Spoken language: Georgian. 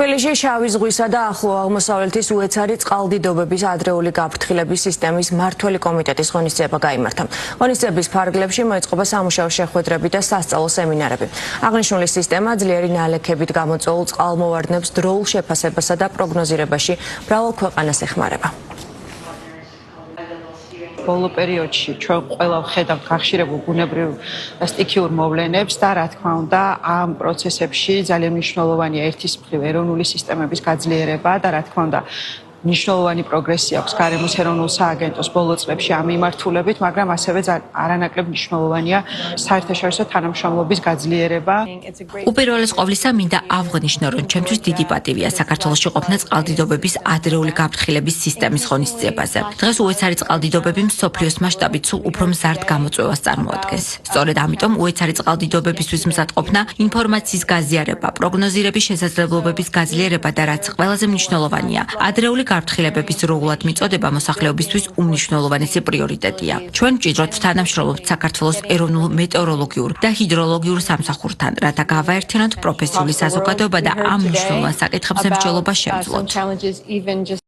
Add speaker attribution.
Speaker 1: თბილისში შავი ზღვისა და ახლო აღმოსავლეთის უეცარი წყალდიდობების ადრეული გაფრთხილების სისტემის მმართველი კომიტეტის ღონისძიება გაიმართა. ღონისძიების ფარგლებში მოეწყობა სამუშაო შეხვედრები და სასწავლო სემინარები. აღნიშნული სისტემა ძლიერი ნალექებით გამოწვეულ წყალმოვარდნებს დროულ შეფასებასა და პროგნოზირებაში მრავალ ქვეყანას ეხმარება.
Speaker 2: ბოლო პერიოდში ჩვენ ყველა ვხედავთ გახშირებულ ბუნებრივ სტიქიურ მოვლენებს და რა თქმა უნდა ამ პროცესებში ძალიან მნიშვნელოვანია ერთის მხრივ ეროვნული სისტემების გაძლიერება და რა თქმა უნდა მნიშვნელოვანი პროგრესი აქვს გარემოს ეროვნულ სააგენტოს ბოლო წლებში ამ მიმართულებით, მაგრამ ასევე არანაკლებ მნიშვნელოვანია საერთაშორისო თანამშრომლობის გაძლიერება.
Speaker 3: უპირველეს ყოვლისა მინდა ავღნიშნო, რომ ჩემთვის დიდი პატივია საქართველოში ყოფნა წყალდიდობების ადრეული გაფრთხილების სისტემის ღონისძიებაზე. დღეს უეცარი წყალდიდობები მსოფლიოს მასშტაბით სულ უფრო მზარდ გამოწვევას წარმოადგენს. სწორედ ამიტომ უეცარი წყალდიდობებისთვის მზადყოფნა, ინფორმაციის გაზიარება, პროგნოზირების შესაძლებლობების გაძლიერება და რაც ყველაზე მნიშვნელოვანია, ადრეული გაფრთხილებების დროულად მიწოდება მოსახლეობისთვის უმნიშვნელოვანესი პრიორიტეტია. ჩვენ ვჭიდროთ თანამშრომლობთ საქართველოს ეროვნულ მეტეოროლოგიურ და ჰიდროლოგიურ სამსახურთან, რათა გავაერთიანოთ პროფესიული საზოგადოება და ამ მნიშვნელოვან საკითხებზე მსჯელობა შევძლოთ.